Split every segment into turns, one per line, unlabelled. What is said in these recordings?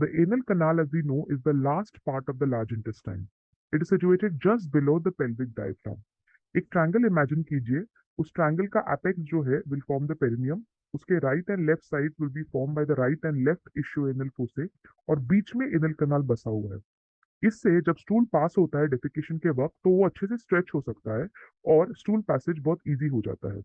The anal canal, as we know, is the last part of the large intestine. It is situated just below the pelvic diaphragm. एक triangle imagine कीजिए, उस triangle का apex जो है will form the perineum, उसके right and left side will be form by the right and left ischioanal fossae, और बीच में एनल कनाल बसा हुआ है। इससे जब स्टूल पास होता है डेफिकेशन के वक्त तो वो अच्छे से स्ट्रेच हो सकता है और स्टूल पैसेज बहुत इजी हो जाता है।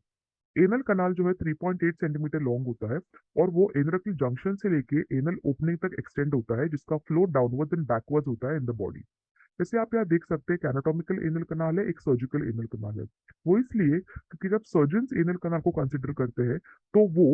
एनल कनाल जो है 3.8 सेंटीमीटर लॉन्ग होता है और वो एनरक्टल जंक्शन से लेके एनल ओपनिंग तक एक्सटेंड होता है, जिसका फ्लो डाउनवर्ड एंड बैकवर्ड होता है इन द बॉडी। जैसे आप यहाँ देख सकते हैं कि एनाटॉमिकल एनल कनाल है, एक सर्जिकल एनल कनाल है। वो इसलिए क्योंकि जब सर्जन्स एनल कनाल को कंसिडर करते हैं तो वो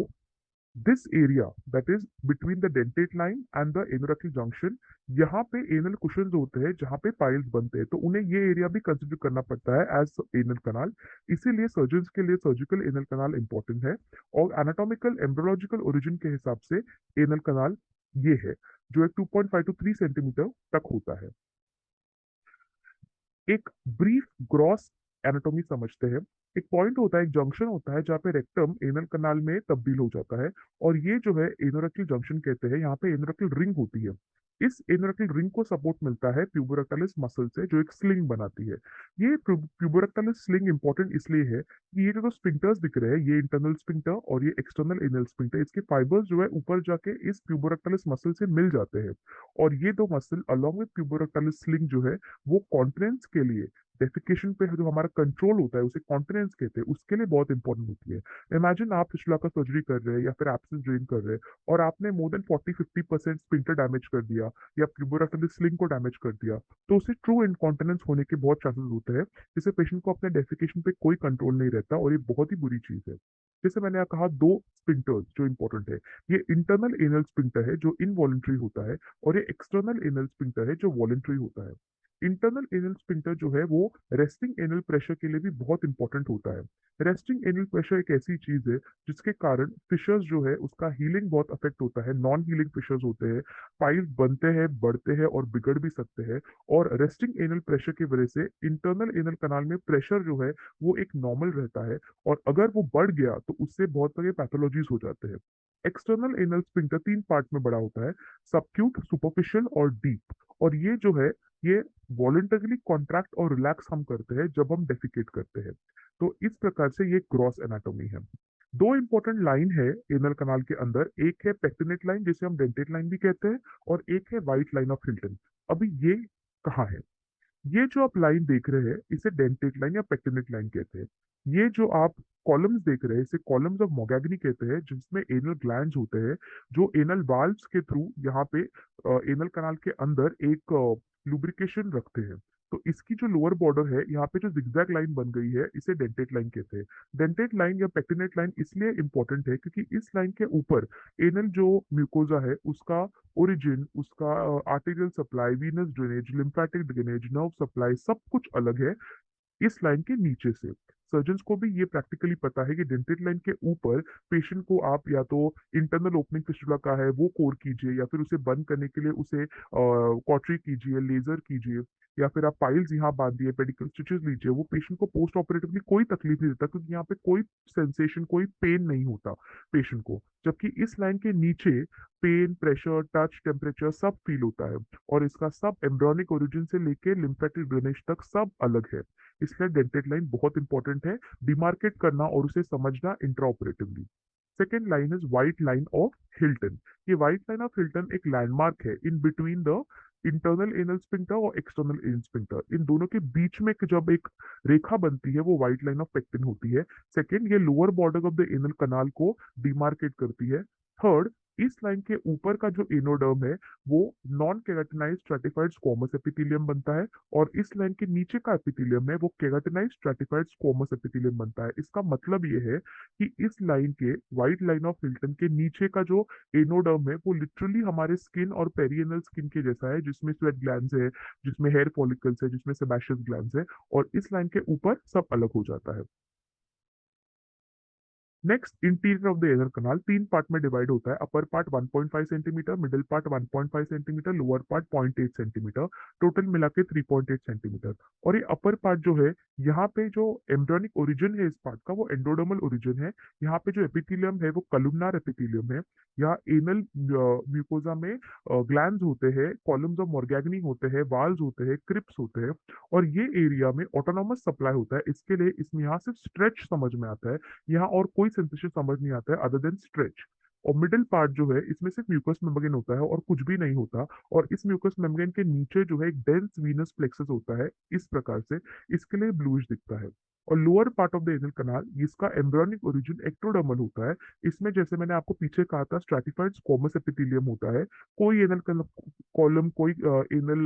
this area that is between the dentate line and the anorectal junction, यहाँ पे एनल कुशन्स होते हैं जहाँ पे पाइल्स बनते हैं, तो उन्हें ये एरिया भी कंसिडर करना पड़ता है एज एनल कनाल। इसीलिए सर्जन्स के लिए सर्जिकल एनल कनाल इंपॉर्टेंट है। और एनाटॉमिकल एम्ब्रोलॉजिकल ओरिजिन के हिसाब से एनल कनाल ये है, जो एक 2.5 to 3 सेंटीमीटर तक होता है। एक ब्रीफ ग्रॉस एनाटॉमी समझते हैं। एक पॉइंट होता है, एक जंक्शन होता है जहाँ पे रेक्टम एनल कनाल में तब्दील हो जाता है, और ये जो है एनोरेक्टल जंक्शन कहते हैं। यहाँ पे एनोरेक्टल रिंग होती है। इस एनोरेक्टल रिंग को सपोर्ट मिलता है प्यूबोरेक्टालिस मसल से, जो एक स्लिंग बनाती है। ये प्यूबोरेक्टालिस स्लिंग इंपॉर्टेंट इसलिए है कि ये जो स्पिंक्टर्स दिख रहे हैं, ये इंटरनल स्पिंक्टर और ये एक्सटर्नल एनल स्पिंक्टर, इसके फाइबर्स जो है ऊपर जाके इस प्यूबोरेक्टालिस मसल से मिल जाते हैं। और ये दो मसल अलॉन्ग विद प्यूबोरेक्टालिस स्लिंग जो है वो कॉन्टिनेंस के लिए, डेफिकेशन पे जो हमारा कंट्रोल होता है उसे कॉन्टिनेंस कहते हैं, उसके लिए बहुत इंपॉर्टेंट होती है। इमेजिन आप फिस्टुला का सर्जरी कर रहे हैं या फिर एब्सेस ड्रेन कर रहे हैं और आपने मोर देन 40-50% स्पिंक्टर डैमेज कर दिया या प्यूबोरेक्टल स्लिंग को डैमेज कर दिया, तो उसे ट्रू इनकॉन्टिनेंस होने के बहुत चांसेस होते हैं, जिससे पेशेंट को अपने डेफिकेशन पे कोई कंट्रोल नहीं रहता, और ये बहुत ही बुरी चीज है। जैसे मैंने कहा, दो स्पिंक्टर्स जो इंपॉर्टेंट है, ये इंटरनल एनल स्पिंक्टर है जो इनवॉलेंट्री होता है, और ये एक्सटर्नल एनल स्पिंक्टर है जो वॉलेंट्री होता है। इंटरनल एनल स्पिंक्टर जो है वो रेस्टिंग एनल प्रेशर के लिए भी बहुत इंपॉर्टेंट होता है। रेस्टिंग एनल प्रेशर एक ऐसी चीज है जिसके कारण फिशर्स जो है उसका हीलिंग बहुत अफेक्ट होता है। नॉन हीलिंग फिशर्स होते हैं, पाइल्स बनते हैं, बढ़ते हैं और बिगड़ भी सकते हैं। और रेस्टिंग एनल प्रेशर की वजह से इंटरनल एनल कनाल में प्रेशर जो है वो एक नॉर्मल रहता है, और अगर वो बढ़ गया तो उससे बहुत सारे पैथोलॉजीज हो जाते हैं। एक्सटर्नल एनल स्पिंक्टर तीन पार्ट में बड़ा होता है, सबक्यूट, सुपरफिशियल और डीप। और ये जो है ये वॉलेंटरली कॉन्ट्रैक्ट और रिलैक्स हम करते हैं जब हम डेफिकेट करते हैं। तो इस प्रकार से ये ग्रॉस एनाटॉमी है। दो इंपॉर्टेंट लाइन है एनल कनाल के अंदर, एक है पेक्टिनेट लाइन जिसे हम डेंटेट लाइन भी कहते हैं, और एक है व्हाइट लाइन ऑफ हिल्टन। अभी ये कहाँ है? ये जो आप लाइन देख रहे हैं इसे डेंटेट लाइन या पेक्टिनेट लाइन कहते हैं। ये जो आप कॉलम्स देख रहे हैं इसे कॉलम्स ऑफ मोगैगनी कहते हैं, जिसमें एनल ग्लैंड्स होते हैं जो एनल वाल्व्स के थ्रू यहाँ पे एनल कनाल के अंदर एक लुब्रिकेशन रखते हैं। तो इसकी जो लोअर बॉर्डर है यहाँ पे जो जिगजैग लाइन बन गई है इसे डेंटेट लाइन कहते हैं। डेंटेट लाइन या पेक्टिनेट लाइन इसलिए इंपॉर्टेंट है क्योंकि इस लाइन के ऊपर एनल जो म्यूकोजा है उसका ओरिजिन, उसका arterial supply, Venus drainage, lymphatic drainage, nerve supply सब कुछ अलग है इस लाइन के नीचे से। सर्जन्स को भी ये प्रैक्टिकली पता है कि डेंटेट लाइन के ऊपर पेशेंट को आप या तो इंटरनल ओपनिंग फिस्टुला का है वो कोर कीजिए, या फिर उसे बंद करने के लिए उसे कॉटरी कीजिए, लेजर कीजिए, या फिर आप पाइल्स यहाँ बांधिए, पेडिकल स्टिचेस लीजिए। वो पेशेंट को पोस्ट ऑपरेटिवली कोई तकलीफ नहीं देता क्योंकि यहाँ पे कोई सेंसेशन, कोई पेन नहीं होता पेशेंट को। जबकि इस लाइन के नीचे पेन, प्रेशर, टच, टेम्परेचर सब फील होता है, और इसका सब एम्ब्रियोनिक ओरिजिन से लेके लिम्फेटिक ड्रेनेज तक सब अलग है। इसलिए डेंटेड लाइन बहुत इंपॉर्टेंट है डिमार्केट करना और उसे समझना intra operatively. Second line is white line of Hilton. ये व्हाइट लाइन ऑफ हिल्टन एक लैंडमार्क है in between the internal anal sphincter और एक्सटर्नल एनल स्फिंक्टर। इन दोनों के बीच में जब एक रेखा बनती है वो व्हाइट लाइन ऑफ पेक्टिन होती है। सेकेंड, ये lower border of the anal canal को डिमार्केट करती है। थर्ड, इस लाइन के ऊपर का जो एनोडर्म है वो नॉन केराटिनाइज स्ट्रैटिफाइड स्क्वोमस एपिथेलियम बनता है, और इस लाइन के नीचे का एपिथेलियम है वो केराटिनाइज स्ट्रैटिफाइड स्क्वोमस एपिथेलियम बनता है। इसका मतलब ये है कि इस लाइन के, व्हाइट लाइन ऑफ हिल्टन के नीचे का जो एनोडर्म है वो लिटरली हमारे स्किन और पेरियनल स्किन के जैसा है, जिसमें स्वेट ग्लैंड्स है, जिसमें हेयर फॉलिकल्स है, जिसमें सेबाशियस ग्लैंड्स है, और इस लाइन के ऊपर सब अलग हो जाता है। Next, interior of the anal canal तीन पार्ट में डिवाइड होता है। Upper part 1.5 centimetre, middle part 1.5 centimetre, lower part 0.8 centimetre, total मिला के 3.8 सेंटीमीटर। और ये अपर पार्ट जो है, यहाँ पे जो एम्ब्रियोनिक ओरिजिन है इस पार्ट का, वो एंडोडर्मल ओरिजिन है। यहाँ पे जो एपिथेलियम है वो कॉलमनार एपिथेलियम है। यहाँ एनल म्यूकोजा में ग्लैंड्स होते हैं, कॉलम्स ऑफ मॉर्गैग्नी होते हैं, वाल्स होते हैं, क्रिप्स होते हैं। और ये एरिया में ऑटोनॉमस सप्लाई होता है। इसके लिए इसमें यहाँ सिर्फ स्ट्रेच समझ में आता है, यहाँ और कोई सेंसेशन समझ नहीं आता है अदर देन स्ट्रेच। और मिडिल पार्ट जो है, इसमें सिर्फ म्यूकस मेम्ब्रेन होता है और कुछ भी नहीं होता। और इस म्यूकस मेम्ब्रेन के नीचे जो है एक डेंस वीनस प्लेक्सस होता है, इस प्रकार से इसके लिए ब्लूइश दिखता है। और lower part of the anal canal, इसका एम्ब्रियोनिक ओरिजिन एक्टोडर्मल होता है। इसमें जैसे मैंने आपको पीछे कहा था, स्ट्रैटिफाइड स्क्वैमस एपिथेलियम होता है। कोई एनल कॉलम, कोई एनल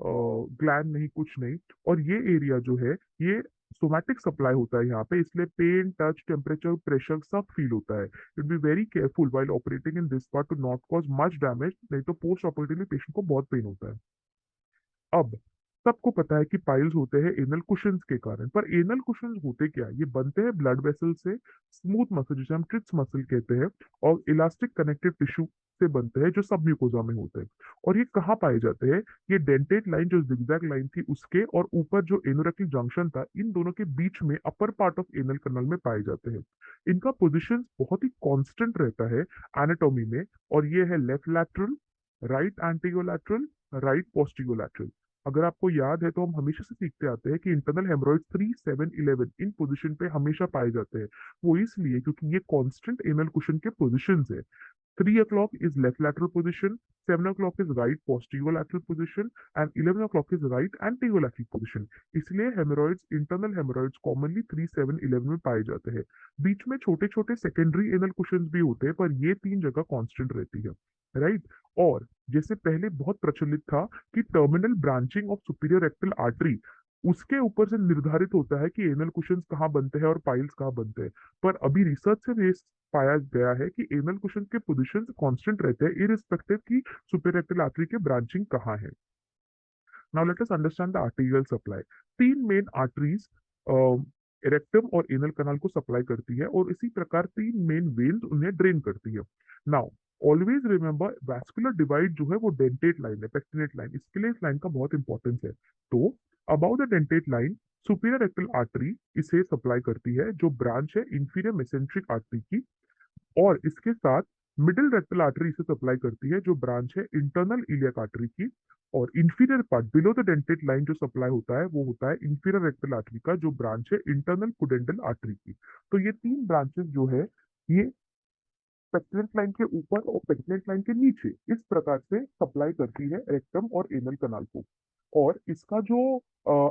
ग्लैंड नहीं, कुछ नहीं। और ये एरिया जो है, ये सोमैटिक सप्लाई होता है यहाँ पे, इसलिए पेन, टच, टेम्परेचर, प्रेशर सब फील होता है। It be very careful while operating in this part two not cause much damage, नहीं तो पोस्ट ऑपरेटिवली पेशेंट को बहुत पेन होता है। अब सबको पता है कि पाइल्स होते हैं एनल कुशंस के कारण, पर एनल कुशंस होते क्या है? ये बनते हैं ब्लड वेसल से, स्मूथ मसल जिसे हम ट्रिप्स मसल कहते हैं, और इलास्टिक कनेक्टिव टिश्यू से बनते हैं जो सब म्यूकोजा में होते हैं। और ये कहाँ पाए जाते हैं? ये डेंटेट लाइन जो जिगजैग लाइन थी उसके और ऊपर जो एनोरेक्टल जंक्शन था, इन दोनों के बीच में अपर पार्ट ऑफ एनल कनल में पाए जाते हैं। इनका पोजिशन बहुत ही कांस्टेंट रहता है एनाटोमी में। और ये है लेफ्ट लैटरल, राइट एंटीरियोलैटरल, राइट पोस्टीरियोलैटरल। अगर आपको याद है तो हम हमेशा से सीखते आते हैं कि इंटरनल हेमरोइड 3, 7, 11 इन पोजीशन पे हमेशा पाए जाते हैं। वो इसलिए क्योंकि ये कांस्टेंट एनल कुशन के पोजीशंस है। 3 o'clock is left lateral position, 7 o'clock is right posterior lateral position, and 11 o'clock is right anterior lateral position. इसलिए हेमोरॉइड्स, इंटरनल हेमोरॉइड्स कॉमनली 3, 7, 11 में पाए जाते हैं। बीच में छोटे छोटे सेकेंडरी एनल कुशंस भी होते हैं, पर ये तीन जगह कांस्टेंट रहती है, राइट। और जैसे पहले बहुत प्रचलित था कि terminal branching of superior rectal artery, उसके ऊपर से निर्धारित होता है कि एनल कुशंस कहाँ बनते हैं और पाइल्स कहाँ बनते हैं। पर अभी रिसर्च से ये पाया गया है कि एनल कुशन के पोजीशंस कांस्टेंट रहते हैं, इरिस्पेक्टिव की सुपीरियर रेक्टल आर्टरी के ब्रांचिंग कहाँ है। Now let us understand the arterial supply. तीन मेन आर्टरीज रेक्टम और एनल कनाल को सप्लाई करती है, और इसी प्रकार तीन मेन वेन्स उन्हें ड्रेन करती है। Now always remember, vascular divide जो है वो डेंटेट लाइन है, पेक्टिनेट लाइन, इसके लिए इस लाइन का बहुत इंपॉर्टेंस है। तो about the dentate line, superior rectal artery इसे सप्लाई करती है, जो ब्रांच है इंफीरियर मेसेंट्रिक आर्टरी की। और इसके साथ मिडिल रेक्टल आर्टरी इसे सप्लाई करती है, जो ब्रांच है इंटरनल इलियक आर्टरी की। और inferior part below the dentate line जो सप्लाई होता है वो होता है इंफीरियर रेक्टल आर्टरी का, जो ब्रांच है इंटरनल पुडेंटल आर्टरी की। तो ये तीन ब्रांचेस जो है, ये पेक्टिनेट लाइन के ऊपर और पेक्टिनेट लाइन के नीचे इस प्रकार से सप्लाई करती है रेक्टम और एनल कनाल को। और इसका जो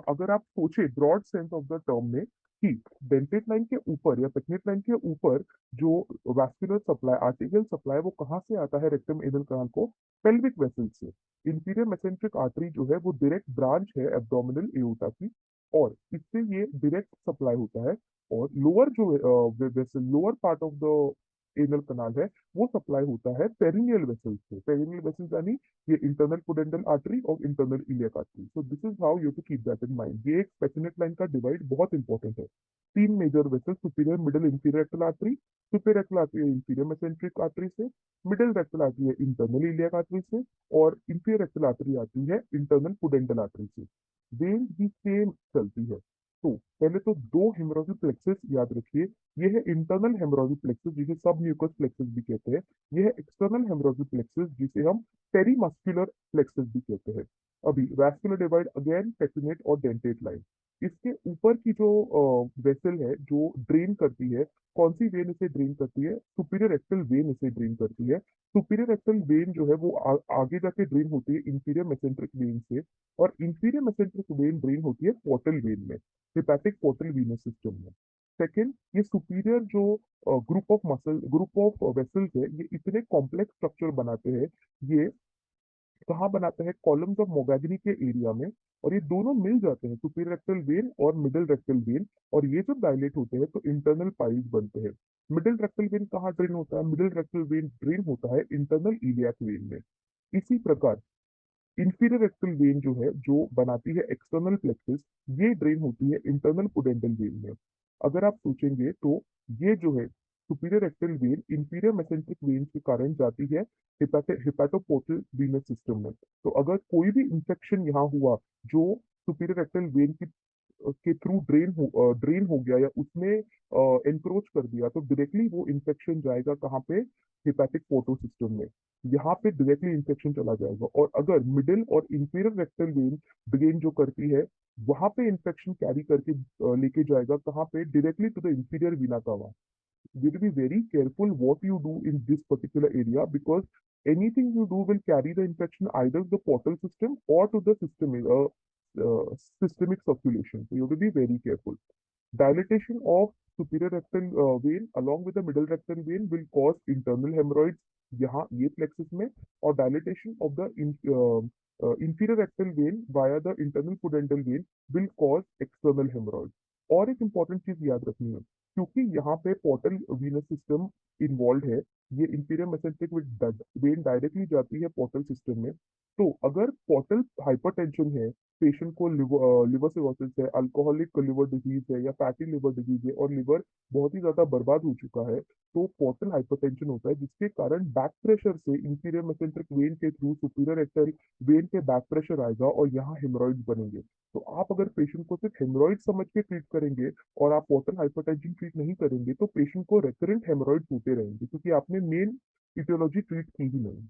अगर आप सोचे broad sense of the term में, कि डेंटेट लाइन के ऊपर या पेक्टिनेट लाइन के ऊपर जो वैस्कुलर सप्लाई, आर्टेरियल सप्लाई, वो कहाँ से आता है रेक्टम एनल कनाल को? पेल्विक वेसल से। इंफीरियर मेसेंट्रिक आर्टरी जो है वो डायरेक्ट ब्रांच है एब्डोमिनल एओर्टा की, और इससे ये डायरेक्ट सप्लाई होता है। और लोअर जो vessel, lower part of the anal canal है, वो सप्लाई होता है पेरिनियल वेसल्स से। पेरिनियल वेसल्स यानी ये इंटरनल पुडेंटल आर्टरी और internal iliac artery. So this is how you to keep that in mind. ये एक पेटिनेट लाइन का डिवाइड बहुत इंपॉर्टेंट है। तीन major vessel, superior, middle, inferior rectal artery. Superior rectal artery है इंफीरियर मेसेंट्रिक आर्टरी से, middle rectal artery है internal iliac artery से, और इंफीरियर रेक्टल आर्टरी आती है इंटरनल पुडेंटल आर्टरी से। वेन भी सेम चलती है। तो पहले तो दो हेमोरॉजिक प्लेक्सेस याद रखिए। ये है इंटरनल हेमोरॉजिक प्लेक्सेस, जिसे सब म्यूकस प्लेक्सेस भी कहते हैं। ये है एक्सटर्नल हेमोरॉजिक प्लेक्सेस, जिसे हम पेरीमस्कुलर प्लेक्सेस भी कहते हैं। अभी वैस्कुलर डिवाइड अगेन पेटिनेट और डेंटेट लाइन। इसके ऊपर की जो वेसल है जो ड्रेन करती है, कौन सी वेन इसे ड्रेन करती है? सुपीरियर रेक्टल वेन इसे ड्रेन करती है। सुपीरियर रेक्टल वेन जो है वो आगे जाके ड्रेन होती है इंफीरियर मेसेंट्रिक वेन से। और इंफीरियर मेसेंट्रिक वेन ड्रेन होती है पोर्टल वेन में, हेपेटिक पोर्टल वीनस सिस्टम में। सेकेंड, ये सुपीरियर जो group of muscle, group of vessels है, ये इतने कॉम्प्लेक्स स्ट्रक्चर बनाते हैं। ये कहाँ बनाते हैं? कॉलम्स ऑफ मोगैगनी के एरिया में। और ये दोनों मिल जाते हैं, सुपीरियर रेक्टल वेन और मिडिल रेक्टल वेन। और ये जब डायलेट होते हैं तो इंटरनल पाइल्स बनते हैं। मिडिल रेक्टल वेन कहाँ ड्रेन होता है? मिडिल रेक्टल वेन ड्रेन होता है इंटरनल इलियक वेन में। इसी प्रकार इंफीरियर रेक्टल वेन जो है, जो बनाती है एक्सटर्नल प्लेक्सस, ये ड्रेन होती है इंटरनल पुडेंटल वेन में। अगर आप सोचेंगे तो ये जो है superior rectal vein inferior mesenteric when के कारण जाती है हिपैटोपोर्टल वीनस सिस्टम में। तो अगर कोई भी इंफेक्शन यहाँ हुआ जो सुपीरियर रेक्टल वेन की के थ्रू ड्रेन हो गया या उसने एनक्रोच कर दिया, तो डायरेक्टली वो इन्फेक्शन जाएगा कहाँ पे, हिपैटिक पोर्टल सिस्टम में। यहाँ पे डायरेक्टली इन्फेक्शन चला जाएगा। और अगर मिडिल और इंफीरियर रेक्टल वेन ड्रेन जो करती है, वहां पे इन्फेक्शन कैरी करके लेके जाएगा कहाँ पे, directly to the inferior vena cava. You have to be very careful what you do in this particular area, because anything you do will carry the infection either to the portal system or to the systemic circulation. So you have to be very careful. Dilatation of superior rectal vein along with the middle rectal vein will cause internal hemorrhoids यहाँ ये plexus में, और dilatation of the inferior rectal vein via the internal pudendal vein will cause external hemorrhoids. और एक important चीज याद रखनी है, क्योंकि यहाँ पे पोर्टल वीनस सिस्टम इन्वॉल्व है, ये इंफीरियर मेसेंट्रिक वेन डायरेक्टली जाती है पोर्टल सिस्टम में। तो अगर पोर्टल हाइपरटेंशन है, पेशेंट को लिवर सिरोसिस है, अल्कोहलिक लिवर डिजीज है या फैटी लिवर डिजीज है और लिवर बहुत ही ज्यादा बर्बाद हो चुका है, तो पोर्टल हाइपरटेंशन होता है, जिसके कारण बैक प्रेशर से इंफीरियर मेसेंट्रिक वेन के थ्रू सुपीरियर रेक्टल वेन के बैक प्रेशर आएगा और यहाँ हेमरॉइड्स बनेंगे। तो आप अगर पेशेंट को सिर्फ हेमरॉइड समझ के ट्रीट करेंगे और आप पोर्टल हाइपरटेंशन ट्रीट नहीं करेंगे, तो पेशेंट को रेकरेंट हेमरॉइड्स होते रहेंगे, क्योंकि आपने मेन इटियोलॉजी ट्रीट की ही नहीं।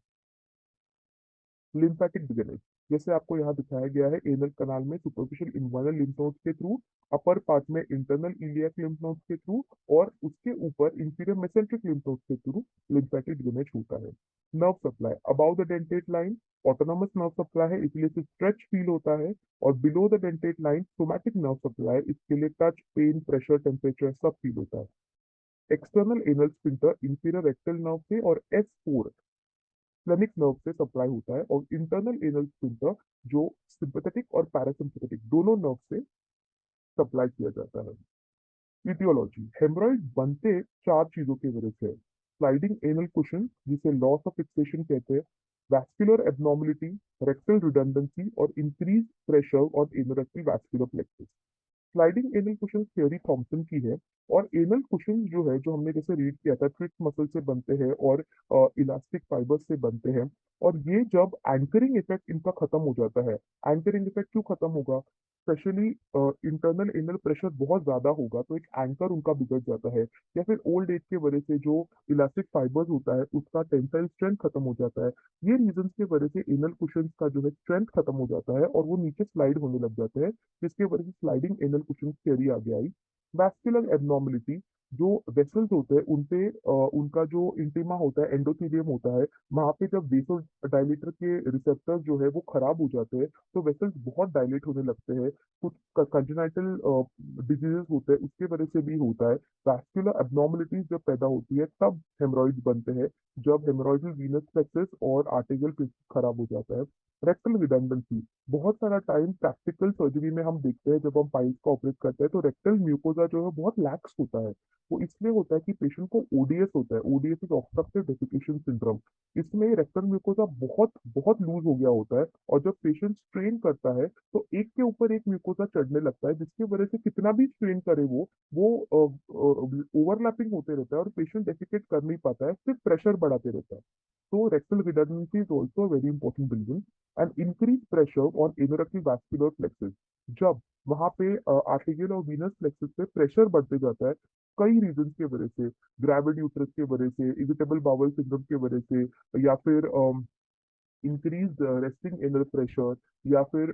लिम्फेटिक ड्रेनेज, जैसे आपको यहाँ दिखाया गया है, एनल कनाल में सुपरफिशियल इन्वर्नल लिम्फ नोड्स के थ्रू, अपर पार्ट में इंटरनल इलियक लिम्फ नोड्स के थ्रू, और उसके ऊपर इंफीरियर मेसेंट्रिक लिम्फ नोड्स के थ्रू लिम्फेटिक ड्रेनेज होता है। Nerve supply about the dentate line autonomous nerve supply है, इसलिए सिर्फ स्ट्रेच फील होता है। और below the dentate line somatic nerve supply, इसके लिए टच, पेन, प्रेशर, टेम्परेचर सब फील होता है। External anal sphincter inferior rectal nerve से और S4 स्लेनिक नर्व से सप्लाई होता है, और इंटरनल एनल स्फिंक्टर जो सिंपैथेटिक और पैरासिम्पैथेटिक दोनों नर्व से सप्लाई किया जाता है। इटियोलॉजी, हेमरॉइड बनते चार चीजों की वजह से: स्लाइडिंग एनल कुशन जिसे लॉस ऑफ फिक्सेशन कहते हैं, वैस्कुलर एबनॉर्मलिटी, रेक्टल रिडंडेंसी और increase pressure on anorectal vascular plexus. Sliding anal cushion theory Thomson की है, और एनल कुशन जो है, जो हमने जैसे रीड किया था, ट्रिक्स मसल से बनते हैं और इलास्टिक फाइबर्स से बनते हैं। और ये जब एंकरिंग इफेक्ट इनका खत्म हो जाता है, एंकरिंग इफेक्ट क्यों खत्म होगा, स्पेशली इंटरनल एनल प्रेशर बहुत ज्यादा होगा तो एक एंकर उनका बिगड़ जाता है, या फिर ओल्ड एज के वजह से जो इलास्टिक फाइबर्स होता है उसका टेंसाइल स्ट्रेंथ खत्म हो जाता है। ये रीजन की वजह से एनल कुशन का जो है स्ट्रेंथ खत्म हो जाता है और वो नीचे स्लाइड होने लग जाते हैं, जिसकी वजह से स्लाइडिंग एनल कुशन थियरी आगे आई। वैस्कुलर एबनॉर्मलिटी, जो वेसल्स होते हैं उनपे उनका जो इंटीमा होता है, एंडोथेलियम होता है, वहां पे जब वेसो डायलेटर के रिसेप्टर्स जो है वो खराब हो जाते हैं, तो वेसल्स बहुत डायलेट होने लगते हैं। कुछ कंजेनाइटल डिजीजेस होते हैं, उसके वजह से भी होता है। वैस्कुलर एबनॉर्मलिटीज जब पैदा होती है तब हेमरॉइड्स बनते हैं, जब हेमरॉइडल वीनस प्लेक्सस और आर्टेरियल प्लेक्सस खराब हो जाता है। रेक्टल रिडंडेंसी, बहुत सारा टाइम प्रैक्टिकल सर्जरी में हम देखते हैं, जब हम पाइल्स का ऑपरेट करते हैं तो रेक्टल म्यूकोजा जो है बहुत लैक्स होता है। वो इसलिए होता है कि पेशेंट को ओडीएस होता है, ODS is obstructive defecation syndrome. इसमें रेक्टल म्यूकोजा बहुत बहुत लूज हो गया होता है, और जब पेशेंट स्ट्रेन करता है तो एक के ऊपर एक म्यूकोजा चढ़ने लगता है, जिसकी वजह से कितना भी स्ट्रेन करे वो ओवरलैपिंग होते रहता है और पेशेंट डेफिकेट कर नहीं पाता है, सिर्फ प्रेशर बढ़ाते रहता है। So rectal redundancy is also a very important reason, and increased pressure on anorectal vascular plexus। जब वहां पे आर्टेरियल और वीनस प्लेक्सस पे प्रेशर बढ़ते जाता है, कई रीजन की वजह से, ग्रेविड यूट्रस की वजह से, इरिटेबल बाउल सिंड्रोम की वजह से, या फिर इंक्रीज रेस्टिंग एनल प्रेशर, या फिर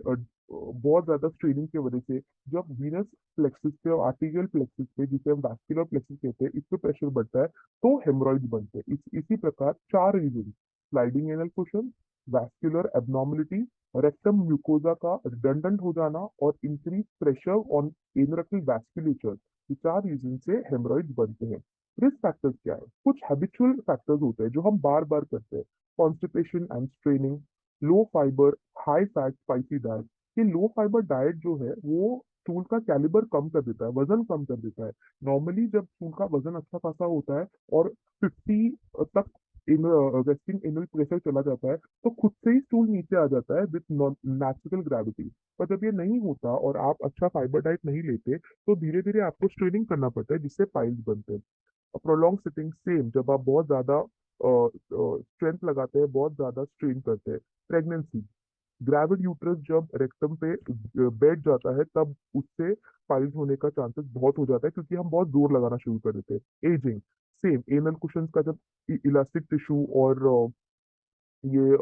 बहुत ज्यादा स्ट्रेनिंग की वजह से, जब वीनस प्लेक्सस पे और आर्टेरियल प्लेक्सस पे, जिसे हम वैस्कुलर प्लेक्सस कहते हैं, इस पे प्रेशर बढ़ता है, तो हेमरॉइड बनते हैं। इसी प्रकार चार reason: sliding anal cushion, vascular abnormality, rectum mucosa का रिडंडेंट हो जाना, और increase pressure on anorectal vasculature, ये चार रीजन से हेमरॉइड बनते हैं। रिस्क फैक्टर्स क्या है? कुछ हैबिचुअल फैक्टर्स होते हैं जो हम बार बार करते हैं: constipation and straining, low fibre, high fat, spicy diet. ये लो फाइबर डाइट जो है वो स्टूल का कैलिबर कम कर देता है, वजन कम कर देता है। नॉर्मली जब स्टूल का वजन अच्छा खासा होता है और 50 तक इन रेस्टिंग इनल प्रेशर चला जाता है, तो खुद से ही स्टूल नीचे आ जाता है विथ नेचुरल ग्रेविटी। पर जब ये नहीं होता और आप अच्छा फाइबर डाइट नहीं लेते, तो धीरे धीरे आपको स्ट्रेनिंग करना पड़ता है, जिससे पाइल्स बनते हैं। प्रोलॉन्ग सिटिंग सेम, जब आप बहुत ज्यादा स्ट्रेंथ लगाते हैं, बहुत ज्यादा स्ट्रेन करते हैं। प्रेगनेंसी, ग्रेविड यूट्रस जब रेक्टम पे बैठ जाता है तब उससे पाइल्स होने का चांसेस बहुत हो जाता है, क्योंकि हम बहुत जोर लगाना शुरू कर देते हैं। एजिंग, सेम, एनल कुशंस का जब इलास्टिक टिश्यू और ये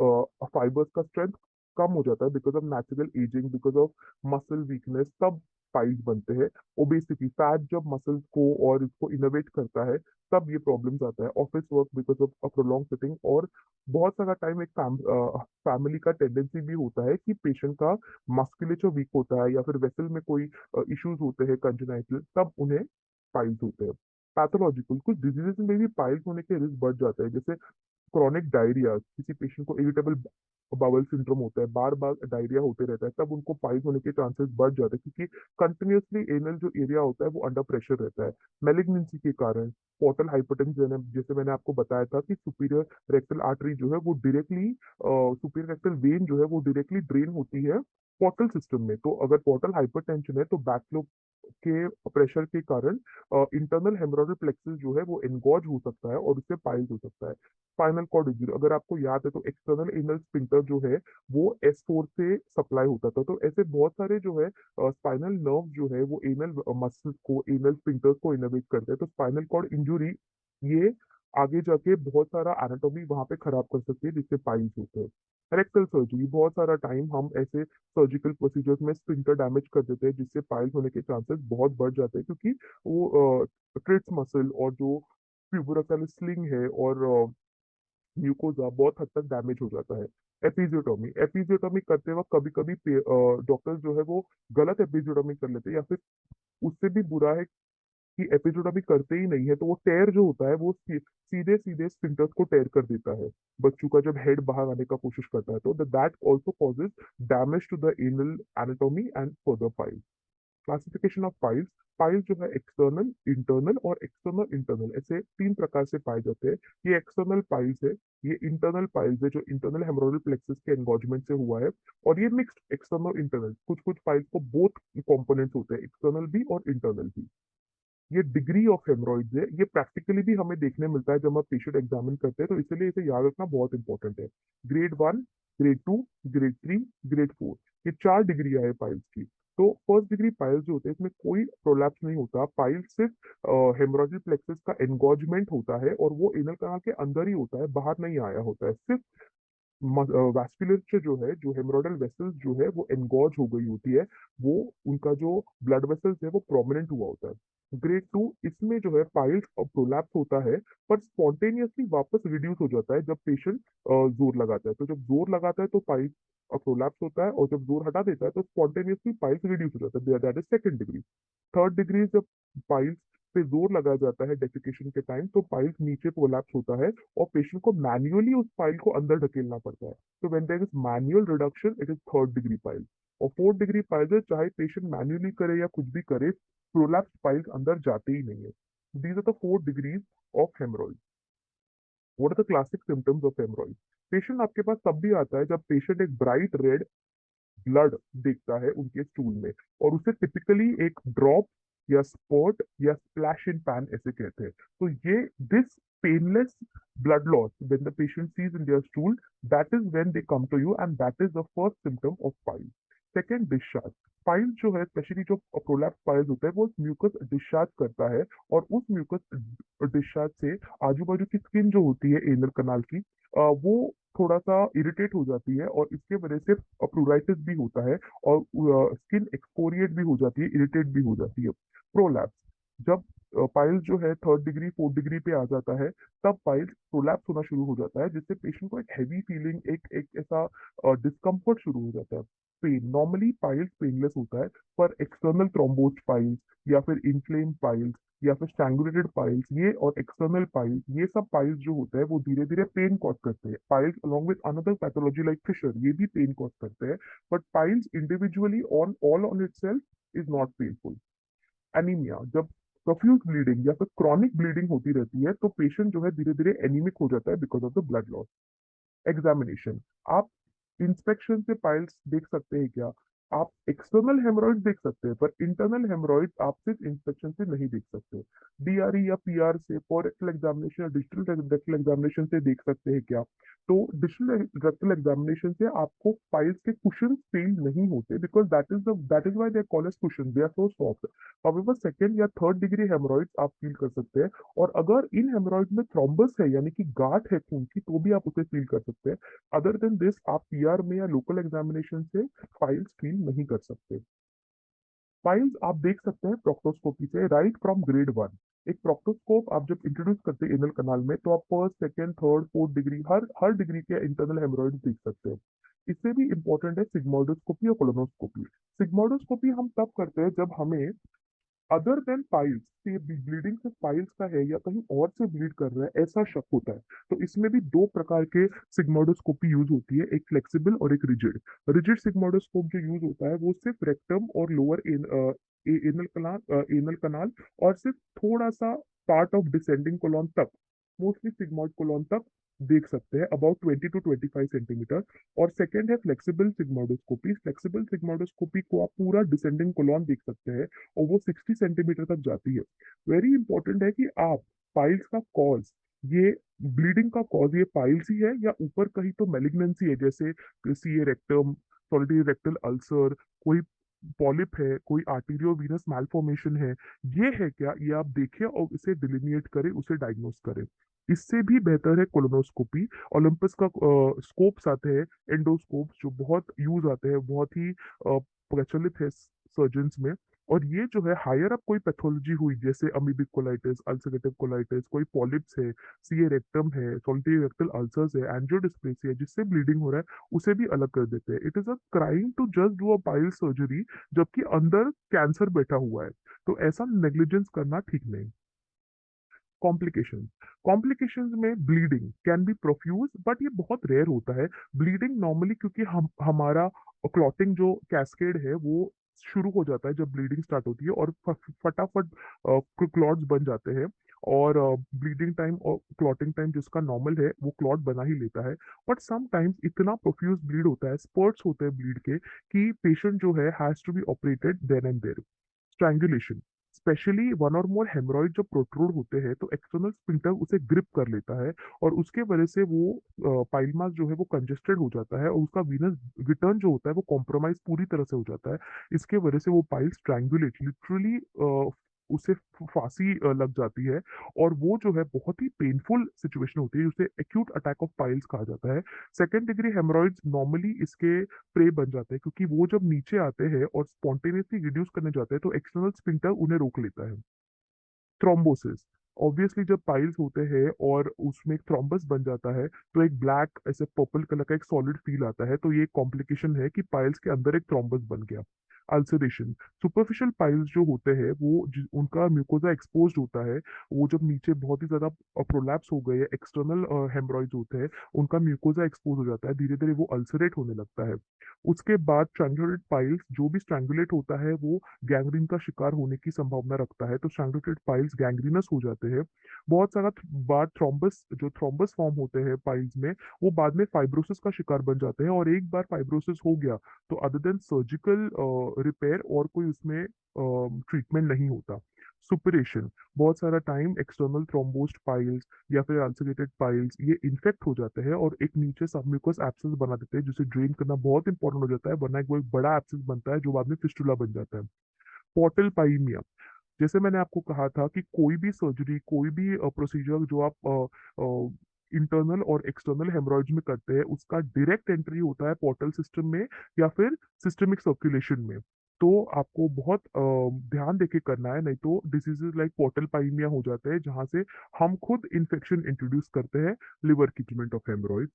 फाइबर्स का स्ट्रेंथ कम हो जाता है because of natural ageing, because of muscle weakness, तब पाइल्स बनते हैं। ओबेसिटी, फैट जब मसल्स को और इसको इनोवेट करता है तब ये प्रॉब्लम्स आता है। Office work because of a prolong sitting, और बहुत सारा टाइम एक फैमिली का टेंडेंसी भी होता है कि पेशेंट का मस्कुलेचर वीक होता है या फिर वेसल में कोई इश्यूज होते हैं कंजेनाइटल, तब उन्हें पाइल्स होते हैं। पैथोलॉजिकल, कुछ डिजीजेस में भी पाइल्स होने के रिस्क बढ़ जाता है, जैसे क्रॉनिक डायरिया, किसी पेशेंट को इरिटेबल बाउल सिंड्रोम होता है, बार बार डायरिया होते रहता है, तब उनको पाइल्स होने के चांसेस बढ़ जाते हैं, क्योंकि कंटिन्यूअसली एनल जो एरिया होता है वो अंडर प्रेशर रहता है। मेलिग्नेंसी के कारण पोर्टल हाइपरटेंशन, जैसे मैंने आपको बताया था कि सुपीरियर रेक्टल आर्टरी जो है वो डायरेक्टली, सुपीरियर रेक्टल वेन जो है वो डायरेक्टली ड्रेन होती है पोर्टल सिस्टम में। तो अगर पोर्टल हाइपरटेंशन है तो बैकफ्लो के प्रेशर के कारण इंटरनल हेमोरॉयडल प्लेक्सस जो है वो एनगॉज हो सकता है और उससे पाइल्स हो सकता है। स्पाइनल कॉर्ड इंजरी, अगर आपको याद है तो एक्सटर्नल एनल स्फिंक्टर जो है वो S4 से सप्लाई होता था। तो ऐसे बहुत सारे जो है स्पाइनल नर्व जो है वो एनल मसल्स को, एनल स्फिंक्टर्स को इनोवेट करते हैं। तो स्पाइनल कॉर्ड इंजरी ये आगे जाके बहुत सारा एनाटॉमी वहां पे खराब कर सकती है, जिससे पाइल्स होते हैं। रेक्टल सर्जरी, बहुत सारा टाइम हम ऐसे सर्जिकल प्रोसीजर्स में स्फिंक्टर डैमेज कर देते हैं, जिससे पाइल्स होने के चांसेस बहुत बढ़ जाते हैं, क्योंकि वो ट्रिट्स मसल और जो ट्यूबरकल स्लिंग है और म्यूकोजा बहुत हद तक डैमेज हो जाता है। एपिजियोटोमी, एपिजियोटोमी करते वक्त कभी कभी डॉक्टर्स जो है वो गलत एपिजियोटोमी कर लेते हैं, या फिर उससे भी बुरा है कि एपिजियोटोमी करते ही नहीं है, तो वो टेयर जो होता है वो सीधे सीधे स्फिंक्टर्स को टेयर कर देता है। बच्चों का जब हेड बाहर आने का कोशिश करता है तो that also causes damage to the anal anatomy and further piles. Classification of piles, piles जो है एक्सटर्नल, इंटरनल और एक्सटर्नल इंटरनल, ऐसे तीन प्रकार से पाए जाते हैं। ये एक्सटर्नल पाइल्स है, ये इंटरनल पाइल्स है जो इंटरनल हेमोरॉयडल प्लेक्सस के एनगॉजमेंट से हुआ है, और ये मिक्स्ड एक्सटर्नल इंटरनल, कुछ कुछ पाइल्स को बोथ कंपोनेंट्स होते हैं, एक्सटर्नल भी और इंटरनल भी। ये डिग्री ऑफ हेमरॉइड्स है, ये प्रैक्टिकली भी हमें देखने मिलता है जब हम पेशेंट एग्जामिन करते हैं, तो इसलिए इसे याद रखना बहुत इंपॉर्टेंट है। ग्रेड 1, ग्रेड 2, ग्रेड 3, ग्रेड 4, ये 4 डिग्री है पाइल्स की। तो फर्स्ट डिग्री पाइल्स जो होते हैं इसमें कोई प्रोलैप्स नहीं होता, पाइल्स सिर्फ हेमोरॉयडल प्लेक्सस का एनगॉजमेंट होता है, और वो एनल कनाल के अंदर ही होता है, बाहर नहीं आया होता है। सिर्फ वैस्कुलर जो है, जो हेमोरॉयडल वेसल्स जो है वो एनगॉज हो गई होती है, वो उनका जो ब्लड वेसल्स है वो प्रोमिनेंट हुआ होता है। ग्रेड 2, इसमें जो है पाइल्स और प्रोलैप्स होता है, पर स्पॉन्टेनियसली वापस रिड्यूस हो जाता है जब पेशेंट जोर लगाता है। तो जब जोर लगाता है तो पाइल्स और प्रोलैप्स होता है, और जब जोर हटा देता है तो स्पॉन्टेनियसली पाइल्स रिड्यूस हो जाता है, that is second degree. Third degree, जब पाइल्स पे जोर लगाया जाता है डेफिकेशन के टाइम, तो पाइल्स नीचे कोलैप्स होता है और पेशेंट को मैन्युअली उस पाइल को अंदर ढकेलना पड़ता है। तो when there is manual reduction, it is third degree pile. और फोर्थ डिग्री पाइल है, चाहे पेशेंट मैन्युअली करे या कुछ भी करे, प्रोलैप्स पाइल्स अंदर जाते ही नहीं है। These are the 4 degrees of haemorrhoid. What are the classic symptoms of haemorrhoid? Patient आपके पास तब भी आता है जब पेशेंट एक ब्राइट रेड ब्लड देखता है उनके स्टूल में, और उसे टिपिकली एक ड्रॉप या स्पॉट या स्प्लैश इन पैन ऐसे कहते हैं। तो ये this painless blood loss when the patient sees in their stool, that is when they come to you, and that is the first symptom of piles. Second, discharge. Piles जो है, specially जो prolapse piles होता है, वो mucus discharge करता है, और उस म्यूकस डिस्चार्ज से आजू बाजू की स्किन जो होती है एनल कनाल की, वो थोड़ा सा इरिटेट हो जाती है, और इसके वजह से प्लूराइटिस भी होता है, और स्किन एक्सफोरिएट भी हो जाती है, इरिटेट भी हो जाती है। प्रोलैप्स, जब पाइल्स जो है थर्ड डिग्री फोर्थ डिग्री पे आ जाता है, तब पाइल्स प्रोलैप्स होना शुरू हो जाता है, जिससे पेशेंट को एक हैवी फीलिंग, एक एक ऐसा डिस्कम्फर्ट शुरू हो जाता है। पेन, नॉर्मली पाइल्स पेनलेस होता है, पर एक्सटर्नल थ्रोम्बोज पाइल्स या फिर इन्फ्लेम पाइल्स या फिर स्ट्रैंगुलेटेड पाइल्स, ये और एक्सटर्नल पाइल्स, ये सब पाइल्स जो होते हैं वो धीरे धीरे पेन कॉज करते हैं। Piles along with another pathology like fissure, ये भी पेन कॉज करते हैं, but piles individually on all on itself is not painful. Anaemia, जब प्रोफ्यूज ब्लीडिंग या फिर क्रॉनिक ब्लीडिंग होती रहती है तो पेशेंट जो है धीरे धीरे एनीमिक हो जाता है because of the blood loss. Examination, आप इंस्पेक्शन से पाइल्स देख सकते हैं क्या? आप एक्सटर्नल हेमरॉइड देख सकते हैं, पर इंटरनल हेमरॉइड आप सिर्फ इंस्पेक्शन से नहीं देख सकते। डीआरई या पीआर से, फॉर रेक्टल एग्जामिनेशन या डिजिटल रेक्टल एग्जामिनेशन से देख सकते हैं क्या? तो डिजिटल रेक्टल एग्जामिनेशन से आपको फाइल्स के कुशन फील नहीं होते, because that is why they call as cushion, they are so soft. However second या थर्ड डिग्री हेमरॉइड्स आप फील कर सकते हैं, और अगर इन हेमरॉइड में थ्रोम्बस है यानी कि गांठ है खून की, तो भी आप उसे फील कर सकते हैं। अदर देन दिस आप पीआर में या लोकल एग्जामिनेशन से फाइल्स फील नहीं कर सकते। फाइल्स आप देख सकते हैं प्रोक्टोस्कोपी से, राइट फ्रॉम ग्रेड वन। एक प्रोक्टोस्कोप आप जब इंट्रोड्यूस करते हैं एनल कनाल में, तो आप first second third fourth degree, हर डिग्री के इंटरनल हेमरॉइड देख सकते हैं। इससे भी इंपॉर्टेंट है सिग्मोइडोस्कोपी और कोलोनोस्कोपी। सिग्मोइडोस्कोपी हम तब करते हैं जब हमें अदर देन पाइल्स से ब्लीडिंग से पाइल्स का है या कहीं और से ब्लीड कर रहा है ऐसा शक होता है। तो इसमें भी दो प्रकार के सिग्मोइडोस्कोपी यूज होती है, एक फ्लेक्सिबल और एक रिजिड। रिजिड सिग्मोइडोस्कोप जो यूज होता है वो सिर्फ रेक्टम और लोअर एनल कनाल और सिर्फ थोड़ा सा पार्ट ऑफ डिसेंडिंग कोलॉन तक, मोस्टली सिग्मोइड कोलॉन तक देख सकते हैं, अबाउट 20 to 25 सेंटीमीटर। और सेकेंड है फ्लेक्सिबल सिग्मोइडोस्कोपी। फ्लेक्सिबल सिग्मोइडोस्कोपी को आप पूरा डिसेंडिंग कोलॉन देख सकते हैं, और वो 60 सेंटीमीटर तक जाती है। वेरी इंपॉर्टेंट है कि आप पाइल्स का कॉज, ये ब्लीडिंग का कॉज ये पाइल्स ही है या ऊपर कहीं तो मेलिग्नेंसी है, जैसे CA rectum, solitary rectal ulcer, कोई पॉलिप है, कोई आर्टीरियो वीनस मालफॉर्मेशन है, ये है क्या, ये आप देखें और इसे डिलिनिएट करें, उसे डायग्नोस करें। इससे भी बेहतर है कोलोनोस्कोपी। ओलंपस का स्कोप्स आते हैं, एंडोस्कोप, जो बहुत यूज आते हैं, बहुत ही प्रचलित है सर्जन्स में। और ये जो है हायर अप कोई पैथोलॉजी हुई, जैसे अमीबिक कोलाइटिस, अल्सरेटिव कोलाइटिस, कोई पॉलिप्स है, सीए रेक्टम है, सॉलिटरी रेक्टल अल्सर्स है, एंजियोडिस्प्लेसिया है जिससे ब्लीडिंग हो रहा है, उसे भी अलग कर देते हैं। It is a crime to just do a pile surgery जबकि अंदर कैंसर बैठा हुआ है। तो ऐसा नेग्लिजेंस करना ठीक नहीं। कॉम्प्लिकेशंस, कॉम्प्लिकेशंस में bleeding can be profuse, but ये बहुत रेयर होता है। ब्लीडिंग नॉर्मली, क्योंकि हम हमारा क्लॉटिंग जो कैस्केड है वो शुरू हो जाता है जब ब्लीडिंग स्टार्ट होती है, और फटाफट क्लॉट्स बन जाते हैं। और ब्लीडिंग टाइम और क्लॉटिंग टाइम जिसका नॉर्मल है वो क्लॉट बना ही लेता है। बट समटाइम्स इतना प्रोफ्यूज ब्लीड होता है, स्पर्ट्स होते हैं ब्लीड के, कि पेशेंट जो है has to be operated then and there. Strangulation, specially one or more haemorrhoid जब प्रोट्रूड होते हैं तो एक्सटर्नल स्पिंटर उसे ग्रिप कर लेता है, और उसके वजह से वो पाइल मास जो है वो कंजेस्टेड हो जाता है, और उसका वीनस रिटर्न जो होता है वो कॉम्प्रोमाइज पूरी तरह से हो जाता है। इसके वजह से वो पाइल स्ट्रैंगुलेट, लिटरली उसे फांसी लग जाती है। और वो जो है बहुत ही पेनफुल सिचुएशन होती है, जिसे एक्यूट अटैक ऑफ पाइल्स कहा जाता है। सेकेंड डिग्री हेमरॉइड्स नॉर्मली इसके प्रे बन जाते हैं, क्योंकि वो जब नीचे आते हैं और स्पॉन्टेनियसली रिड्यूस करने जाते हैं तो एक्सटर्नल स्पिंटर उन्हें रोक लेता है। थ्रोम्बोसिस, ऑब्वियसली जब पाइल्स होते हैं और उसमें एक थ्रोम्बस बन जाता है, तो एक ब्लैक ऐसे पर्पल कलर का एक सॉलिड फील आता है, तो ये कॉम्प्लिकेशन है कि पाइल्स के अंदर एक थ्रोम्बस बन गया। अल्सरेशन, सुपरफिशियल पाइल्स जो होते हैं वो उनका म्यूकोजा एक्सपोज होता है, वो जब नीचे बहुत ही ज्यादा प्रोलैप्स हो गए, एक्सटर्नल हेमरॉइड्स होते हैं, उनका म्यूकोजा एक्सपोज हो जाता है, धीरे धीरे वो अल्सरेट होने लगता है। उसके बाद स्ट्रैंगुलेटेड पाइल्स, जो भी स्ट्रैंगुलेट होता है वो गैंग्रीन का शिकार होने की संभावना रखता है, तो स्ट्रैंगुलेटेड पाइल्स गैंग्रीनस हो जाते हैं। बहुत सारा बार थ्रोम्बस, जो थ्रोम्बस फॉर्म होते हैं पाइल्स में, वो बाद में फाइब्रोसिस का शिकार बन जाते हैं, और एक बार फाइब्रोसिस हो गया तो अदर देन सर्जिकल रिपेयर और कोई उसमें ट्रीटमेंट नहीं होता। सुपरेशन, बहुत सारा टाइम एक्सटर्नल थ्रोम्बोस्ड पाइल्स या फिर अल्सरेटेड पाइल्स ये इन्फेक्ट हो जाते हैं और एक नीचे सबम्यूकस एब्सेस बना देते हैं, जिसे ड्रेन करना बहुत इंपॉर्टेंट हो जाता है, वरना वो एक बड़ा एब्सेस बनता है जो बाद में फिस्टुला बन जाता है। पोर्टल पाइमिया, जैसे मैंने आपको कहा था कि कोई भी सर्जरी, कोई भी प्रोसीजर जो आप इंटरनल और एक्सटर्नल हेमरॉइड्स में करते हैं, उसका डायरेक्ट एंट्री होता है पोर्टल सिस्टम में या फिर सिस्टमिक सर्कुलेशन में। तो आपको बहुत ध्यान देके करना है, नहीं तो डिजीजेस लाइक पोर्टल पाइमिया हो जाते हैं, जहां से हम खुद इन्फेक्शन इंट्रोड्यूस करते हैं लिवर की ट्रीटमेंट ऑफ हेमरॉइड।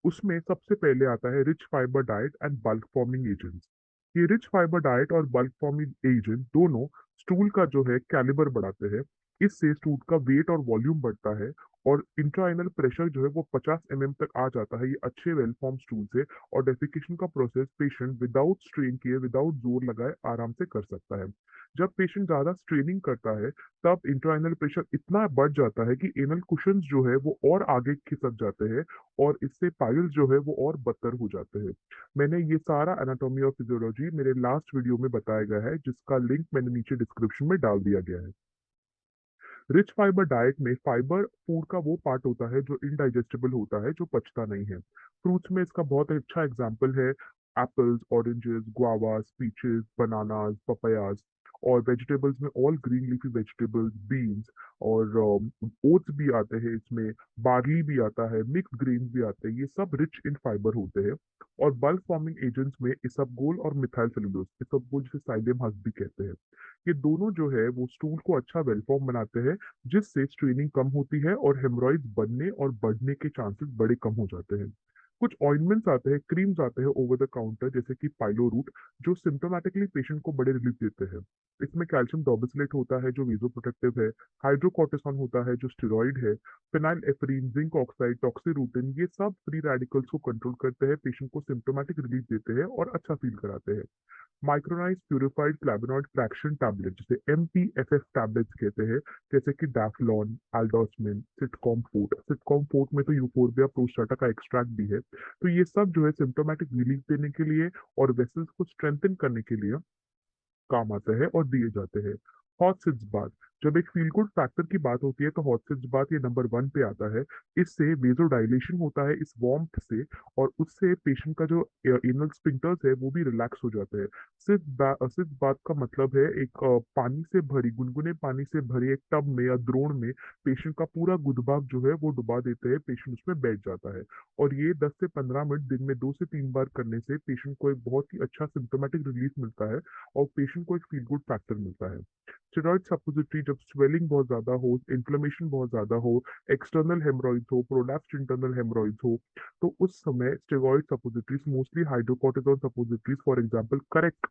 उसमें सबसे पहले आता है rich fibre diet and bulk forming agents. ये रिच फाइबर डाइट और बल्क फॉर्मिंग एजेंट दोनों स्टूल का जो है कैलिबर बढ़ाते हैं। इससे स्टूल का वेट और वॉल्यूम बढ़ता है, और इंट्राएनल प्रेशर जो है वो 50 mm तक आ जाता है, ये अच्छे वेल फॉर्म स्टूल से। और डेफिकेशन का प्रोसेस पेशेंट विदाउट स्ट्रेन किए, विदाउट जोर लगाए आराम से कर सकता है। जब पेशेंट ज्यादा स्ट्रेनिंग करता है तब इंट्राएनल प्रेशर इतना बढ़ जाता है कि एनल कुशंस जो है वो और आगे खिसक जाते हैं, और इससे पाइल्स जो है वो और बदतर हो जाते हैं। मैंने ये सारा एनाटॉमी और फिजियोलॉजी मेरे लास्ट वीडियो में बताया गया है, जिसका लिंक मैंने नीचे डिस्क्रिप्शन में डाल दिया गया है। रिच फाइबर डाइट में फाइबर फूड का वो पार्ट होता है जो इनडाइजेस्टेबल होता है, जो पचता नहीं है। फ्रूट्स में इसका बहुत अच्छा एग्जाम्पल है apples, oranges, guavas, peaches, bananas, papayas. और वेजिटेबल्स में all green leafy vegetables, beans, और ओट्स भी आते हैं इसमें, बार्ली भी आता है, मिक्स ग्रेन्स भी आते हैं, ये सब रिच इन फाइबर होते हैं। और बल्क फॉर्मिंग एजेंट्स में इसबगोल और मिथाइल सेलुलोज, इसबगोल जिसे साइलेम हस्क भी कहते हैं, ये दोनों जो है वो स्टूल को अच्छा वेलफॉर्म बनाते हैं, जिससे स्ट्रेनिंग कम होती है और हेमरॉइड्स बनने और बढ़ने के चांसेस बड़े कम हो जाते हैं। कुछ ऑइंटमेंट्स आते हैं, क्रीम्स आते हैं ओवर द काउंटर, जैसे कि पाइलोरूट, जो सिम्टोमेटिकली पेशेंट को बड़े रिलीफ देते हैं। इसमें कैल्शियम डॉर्बिसलेट होता है जो वेजोप्रोटेक्टिव है, हाइड्रोकॉर्टिसोन होता है जो स्टेरॉइड है, फिनाइल एफरीन, जिंक ऑक्साइड, टॉक्सिरूटिन, ये सब फ्री रेडिकल्स को कंट्रोल करते हैं, पेशेंट को सिम्टोमेटिक रिलीफ देते हैं और अच्छा फील कराते हैं। Micronised purified flavonoid fraction tablet, जिसे MPFF टैबलेट्स कहते हैं, जैसे कि डैफ्लॉन, एल्डोस्टिन, सिटकॉम फोर्ट में तो यूफोर्बिया प्रोस्टाटा का एक्सट्रैक्ट भी है। तो ये सब जो है सिम्टोमेटिक रिलीफ देने के लिए और वेसल्स को स्ट्रेंथन करने के लिए काम आता है और दिए जाते हैं। हॉट सिट्स बाथ, जब एक फील गुड फैक्टर की बात होती है तो हॉट सिट्स बाथ ये नंबर 1 पे आता है। इससे वेजोडाइलेशन होता है इस वार्मथ से, और उससे पेशेंट का जो एनल स्फिंक्टर्स है वो भी रिलैक्स हो जाते हैं। सिट्स बाथ का मतलब है एक पानी से भरी, गुनगुने पानी से भरे एक टब में या द्रोण में पेशेंट का पूरा गुदभाग जो है वो डुबा देते हैं, पेशेंट उसमें बैठ जाता है। और ये 10 से 15 मिनट दिन में 2 से 3 बार करने से पेशेंट को एक बहुत ही अच्छा सिम्टोमेटिक रिलीफ मिलता है, और पेशेंट को एक फील गुड फैक्टर मिलता है। स्टेरॉइड सपोजिटरी, जब स्वेलिंग बहुत ज्यादा हो, इन्फ्लेमेशन बहुत ज्यादा हो, एक्सटर्नल हेमरॉइड्स हो, प्रोलैप्स्ड इंटरनल हेमरॉइड्स हो, तो उस समय steroid suppositories, mostly hydrocortisone suppositories for example, correct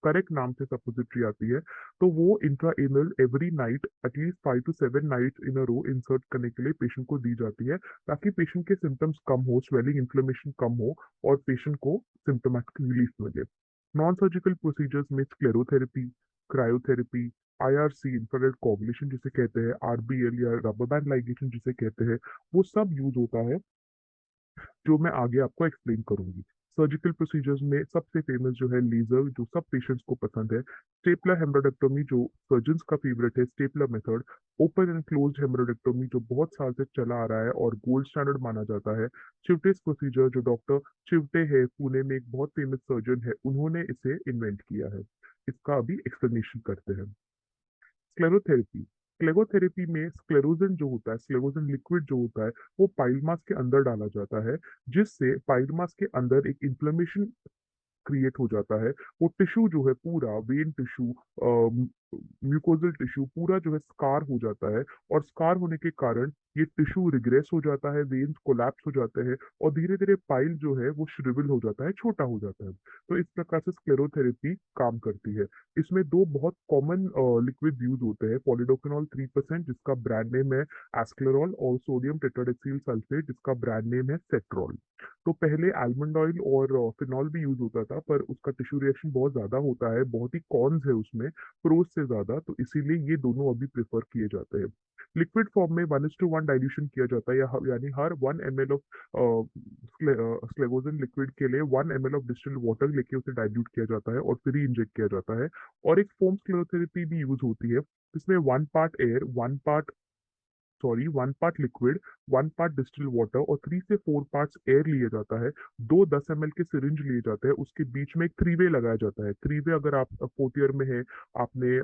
correct नाम से सपोजिटरी आती है, तो वो intra anal every night at least 5 to 7 nights in a row insert करने के लिए पेशेंट को दी जाती है, ताकि पेशेंट के सिम्टम्स कम हो, स्वेलिंग इन्फ्लेमेशन कम हो, और पेशेंट को सिम्टोमेटिक रिलीफ मिले। नॉन सर्जिकल प्रोसीजर्स में sclerotherapy, cryotherapy, IRC, infrared coagulation जिसे कहते हैं, RBL या रबर बैंड लाइगेशन जिसे कहते हैं, वो सब यूज होता है, जो मैं आगे आपको एक्सप्लेन करूंगी। सर्जिकल प्रोसीजर्स में सबसे फेमस जो है लेजर, जो सब पेशेंट्स को पसंद है। स्टेपलर हेमरोडेक्टोमी, जो सर्जन्स का फेवरेट है, stapler method. Open and closed haemorrhoidectomy, जो बहुत साल से चला आ रहा है और गोल्ड स्टैंडर्ड माना जाता है। चिवटेस प्रोसीजर, जो डॉक्टर चिवटे है, पुणे में एक बहुत फेमस सर्जन है, उन्होंने इसे इन्वेंट किया है। इसका अभी एक्सप्लेनेशन करते हैं। स्क्लेरोथेरेपी, स्क्लेरोथेरेपी में स्क्लेरोजन जो होता है, स्क्लेरोजन लिक्विड जो होता है, वो पाइल मास के अंदर डाला जाता है, जिससे पाइल मास के अंदर एक इन्फ्लेमेशन क्रिएट हो जाता है। वो टिश्यू जो है पूरा, वेन टिश्यू, म्यूकोजल टिश्यू पूरा जो है स्कार हो जाता है, और स्कार होने के कारण ये टिश्यू रिग्रेस हो जाता है, वेन्स कोलैप्स हो जाते हैं, और धीरे धीरे पाइल जो है वो श्रिवल हो जाता है, छोटा हो जाता है। तो इस प्रकार से स्क्लेरोथेरेपी काम करती है। इसमें दो बहुत कॉमन लिक्विड यूज होते हैं, पॉलीडोफिनॉल 3%, जिसका ब्रांड नेम है एस्क्लेरॉल, और सोडियम टेट्राडेक्सिल सल्फेट, जिसका ब्रांड नेम है सेट्रॉल। तो पहले आलमंड ऑयल और फिनॉल भी यूज होता था, पर उसका टिश्यू रिएक्शन बहुत ज्यादा होता है, बहुत ही कॉन्स है उसमें, प्रोज से ज्यादा, तो इसीलिए ये दोनों अभी प्रेफर किए जाते हैं। लिक्विड फॉर्म में 1:1 डाइल्यूशन किया जाता है, यानी हर 1 ml ऑफ स्लेगोजन लिक्विड के लिए 1 ml ऑफ डिस्टिल्ड वाटर लेके उसे डाइल्यूट किया जाता है और फिर ही इंजेक्ट किया जाता है। और एक फोम स्क्लेरोथेरेपी भी यूज होती है, जिसमें 1 part liquid, 1 part distilled water और 3 से 4 पार्ट्स एयर लिया जाता है। दो 10 ml के सिरिंज लिए जाते हैं, उसके बीच में एक थ्री वे लगाया जाता है। थ्री वे, अगर आप फोर्थ ईयर में है, आपने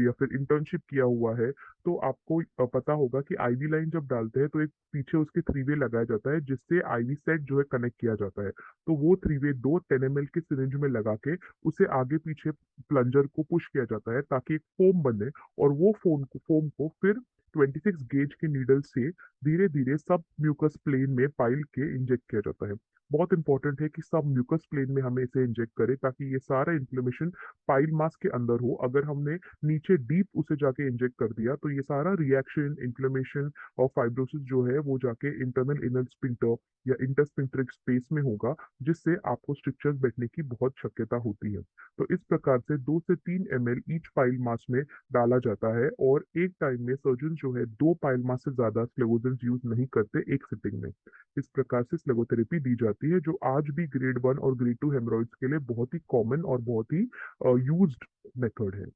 या फिर इंटर्नशिप किया हुआ है, तो आपको पता होगा कि IV लाइन जब डालते हैं तो एक पीछे उसके थ्री वे लगाया जाता है, जिससे IV सेट जो है कनेक्ट किया जाता है। तो वो थ्री वे दो 10 ml के सिरिंज में लगा के उसे आगे पीछे प्लंजर को पुश किया जाता है, ताकि एक फोम बने, और वो फोम को फिर 26 गेज के नीडल से धीरे धीरे सब म्यूकस प्लेन में पाइल के इंजेक्ट किया जाता है। बहुत इंपॉर्टेंट है कि सब म्यूकस प्लेन में हमें इसे इंजेक्ट करें ताकि ये सारा इन्फ्लेमेशन पाइल मास के अंदर हो। अगर हमने नीचे डीप उसे जाके इंजेक्ट कर दिया तो ये सारा रिएक्शन, इन्फ्लेमेशन और फाइब्रोसिस जो है वो जाके इंटरनल इनर स्पिंटर या इंटरस्पिंक्टरिक स्पेस में होगा, जिससे आपको स्ट्रिक्चर्स बैठने की बहुत शक्यता होती है। तो इस प्रकार से 2 से 3 ml ईच पाइल मास में डाला जाता है, और एक टाइम में सर्जन जो है 2 पाइल मास से ज्यादा स्लेगोजेंस यूज नहीं करते एक सिटिंग में। इस प्रकार से स्लेगोथेरेपी दी जाती है, जो आज भी ग्रेड 1 और ग्रेड 2 हेमरॉइड्स के लिए बहुत ही कॉमन और बहुत ही यूज्ड मेथड है।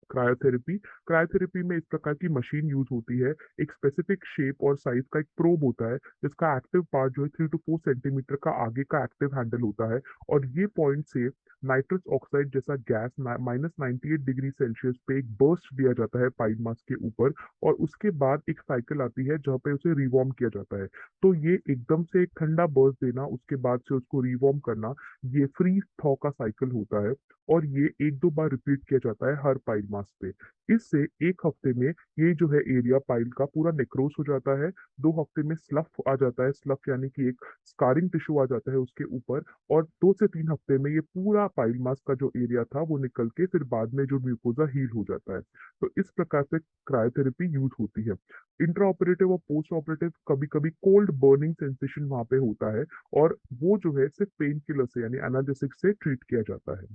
क्रायोथेरेपी, क्रायोथेरेपी में इस प्रकार की मशीन यूज होती है। एक स्पेसिफिक शेप और साइज का एक प्रोब होता है, जिसका एक्टिव पार्ट जो है 3 to 4 सेंटीमीटर का आगे का एक्टिव हैंडल होता है, और ये पॉइंट से नाइट्रस ऑक्साइड जैसा गैस -98 डिग्री सेल्सियस पे एक बर्स्ट दिया जाता है पाइप मास के ऊपर, और उसके बाद एक साइकिल आती है जहाँ पे उसे रिवॉर्म किया जाता है। तो ये एकदम से एक ठंडा बर्स्ट देना, उसके बाद से उसको रिवॉर्म करना, ये फ्रीज थॉ का साइकिल होता है, और ये 1-2 बार रिपीट किया जाता है हर पाइल मास पे। इससे एक हफ्ते में ये जो है एरिया पाइल का पूरा नेक्रोस हो जाता है। 2 हफ्ते में स्लफ आ जाता है, स्लफ यानी कि एक स्कारिंग टिश्यू आ जाता है उसके ऊपर, और 2 से 3 हफ्ते में ये पूरा पाइल मास का जो एरिया था वो निकल के फिर बाद में जो म्यूकोजा हील हो जाता है। तो इस प्रकार से क्रायोथेरेपी यूज होती है। इंट्रा ऑपरेटिव और पोस्ट ऑपरेटिव कभी कभी कोल्ड बर्निंग सेंसेशन वहां पे होता है, और वो जो है सिर्फ पेन किलर से यानी एनाल्जेसिक से ट्रीट किया जाता है।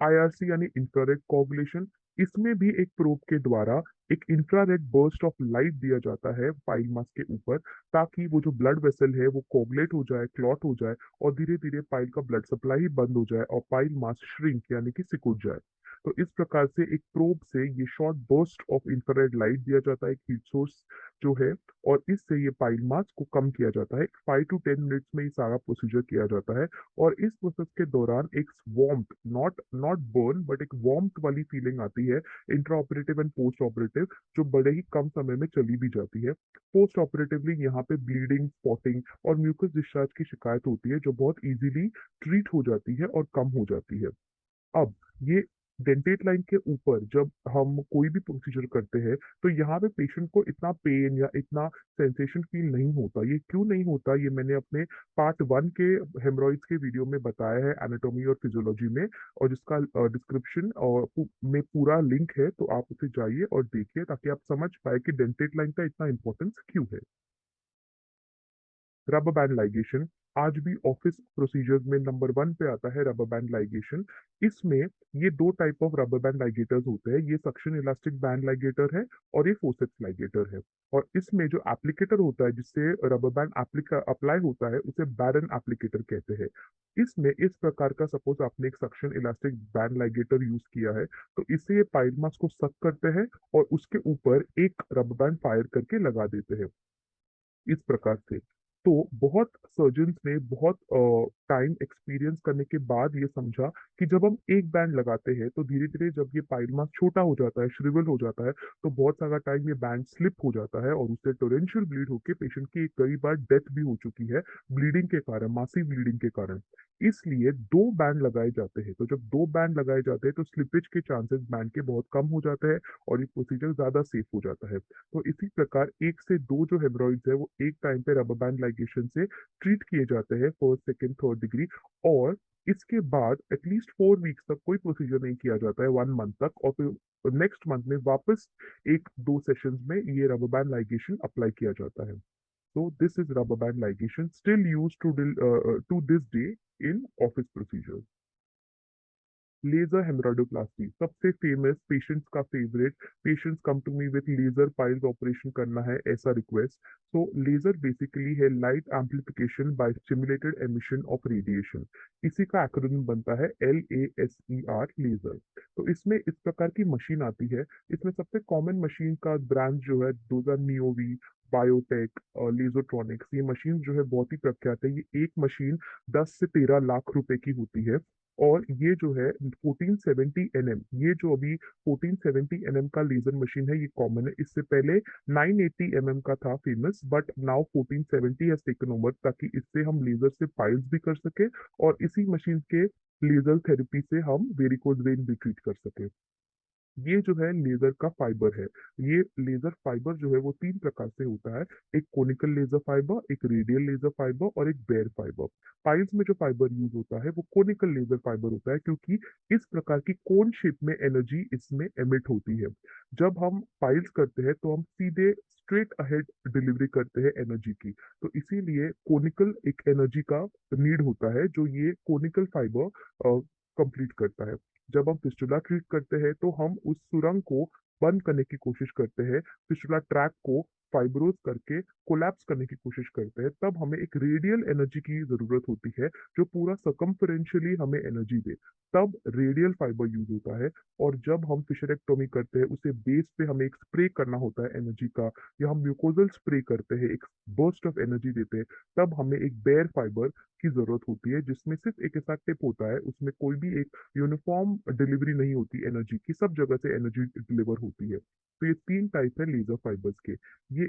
आईआरसी यानी इंफ्रारेड कोगुलेशन, इसमें भी एक प्रोब के द्वारा एक इंफ्रारेड बर्स्ट ऑफ लाइट दिया जाता है पाइल मास के ऊपर, ताकि वो जो ब्लड वेसल है वो कोगुलेट हो जाए, क्लॉट हो जाए, और धीरे धीरे पाइल का ब्लड सप्लाई ही बंद हो जाए और पाइल मास श्रिंक यानी कि सिकुड़ जाए। तो इस प्रकार से एक प्रोब से ये short burst of infrared light दिया जाता है, एक हीट सोर्स जो है, और इससे ये पाइल मास को कम किया जाता है। 5 to 10 मिनट्स में ये सारा प्रोसीजर किया जाता है, और इस प्रोसेस के दौरान एक warmth, not not burn but एक वार्मथ वाली फीलिंग आती है intra operative and post operative, जो बड़े ही कम समय में चली भी जाती है। पोस्ट ऑपरेटिवली यहाँ पे ब्लीडिंग, स्पॉटिंग और म्यूकस डिस्चार्ज की शिकायत होती है, जो बहुत इजीली ट्रीट हो जाती है और कम हो जाती है। अब ये डेंटेट लाइन के ऊपर जब हम कोई भी प्रोसीजर करते हैं, तो यहाँ पे पेशेंट को इतना पेन या इतना सेंसेशन फील नहीं होता। ये क्यों नहीं होता, ये मैंने अपने पार्ट 1 के हेमरॉइड्स के वीडियो में बताया है, एनाटॉमी और फिजियोलॉजी में, और जिसका डिस्क्रिप्शन और में पूरा लिंक है, तो आप उसे जाइए और देखिए ताकि आप समझ पाए कि डेंटेट लाइन का इतना इंपॉर्टेंस क्यों है। रबर बैंड लाइगेशन आज भी ऑफिस प्रोसीजर्स में नंबर 1 पे आता है, रबर बैंड लाइगेशन। इसमें ये 2 टाइप ऑफ रबर बैंड लाइगेटर्स होते हैं, ये सक्शन इलास्टिक बैंड लाइगेटर है और ये फोर्सेप्स लाइगेटर है। और इसमें जो एप्लीकेटर होता है जिससे रबर बैंड अप्लाई होता है, उसे बैरन एप्लीकेटर कहते हैं। इसमें इस प्रकार का, सपोज आपने एक सक्शन इलास्टिक बैंड लाइगेटर यूज किया है, तो इससे ये पाइल मास को सक करते हैं और उसके ऊपर एक रबर बैंड फायर करके लगा देते हैं इस प्रकार से। तो बहुत सर्जन्स ने बहुत टाइम एक्सपीरियंस करने के बाद ये समझा कि जब हम एक बैंड लगाते हैं तो धीरे धीरे जब ये पाइल मास छोटा हो जाता है, श्रिवल हो जाता है, तो बहुत सारा टाइम ये बैंड स्लिप हो जाता है, और उससे टोरेंशियल ब्लीड होकर पेशेंट की कई बार डेथ भी हो चुकी है ब्लीडिंग के कारण, मासिव ब्लीडिंग के कारण। इसलिए 2 बैंड लगाए जाते हैं। तो जब 2 बैंड लगाए जाते हैं तो स्लिपेज के चांसेस बैंड के बहुत कम हो जाते हैं, और ये प्रोसीजर ज्यादा सेफ हो जाता है। तो इसी प्रकार 1 से 2 जो हेमरॉइड्स है वो एक टाइम पे रबर बैंड लाइगेशन से ट्रीट किए जाते हैं, फर्स्ट, सेकंड, थर्ड डिग्री। और इसके बाद एटलीस्ट 4 वीक्स तक कोई प्रोसीजर नहीं किया जाता है, 1 मंथ तक, और फिर नेक्स्ट मंथ में वापस 1-2 सेशंस में ये रबर बैंड लाइगेशन अप्लाई किया जाता है। So this is rubber band ligation still used to this day in office procedures. Laser haemorrhoidoplasty सबसे फेमस, पेशेंट्स का favourite. Patients come to me with laser piles operation करना है ऐसा request. So laser basically है light amplification by stimulated emission of radiation. इसी का acronym बनता है LASER, लेजर। तो इसमें इस प्रकार की मशीन आती है। इसमें सबसे कॉमन मशीन का ब्रांड जो है, दोज आर नियोवी, बायोटेक और लेजोट्रॉनिक्स। ये मशीन जो है बहुत ही प्रख्यात है। ये एक मशीन 10 से 13 लाख रुपए की होती है। और ये जो है 1470 nm, ये जो अभी 1470 nm का लेजर मशीन है, ये कॉमन है। इससे पहले 980 mm का था famous, but now 1470 has taken over, ताकि इससे हम लेजर से फाइल्स भी कर सके, और इसी मशीन के लेजर थेरेपी से हम वेरिकोज वेन भी ट्रीट कर सके। ये जो है लेजर का फाइबर है। ये लेजर फाइबर जो है वो 3 प्रकार से होता है। एक कोनिकल लेजर फाइबर, एक रेडियल लेजर फाइबर और एक बेयर फाइबर। पाइल्स में जो फाइबर यूज होता है वो कोनिकल लेजर फाइबर होता है, क्योंकि इस प्रकार की कोन शेप में एनर्जी इसमें एमिट होती है। जब हम पाइल्स करते हैं तो हम सीधे स्ट्रेट अहेड डिलीवरी करते हैं एनर्जी की। तो इसीलिए कोनिकल एक एनर्जी का नीड होता है, जो ये कोनिकल फाइबर कंप्लीट करता है। जब हम फिस्टुला ट्रीट करते हैं तो हम उस सुरंग को बंद करने की कोशिश करते हैं, फिस्टुला ट्रैक को फाइब्रोज करके कोलैप्स करने की कोशिश करते हैं। तब हमें एक रेडियल एनर्जी की जरूरत होती है, जो पूरा सर्कम्फरेंशियली हमें एनर्जी दे। तब रेडियल फाइबर यूज होता है। और जब हम फिशरेक्टोमी करते हैं, उसे बेस पे हमें एक स्प्रे करना होता है एनर्जी का, या हम म्यूकोजल स्प्रे करते हैं, एक बर्स्ट ऑफ एनर्जी देते हैं, तब हमें एक बेयर फाइबर की जरूरत होती है, जिसमें सिर्फ एक ऐसा टिप होता है, उसमें कोई भी एक यूनिफॉर्म डिलीवरी नहीं होती एनर्जी की, सब जगह से एनर्जी डिलीवर होती है। तो ये 3 टाइप है लेजर फाइबर्स के। ये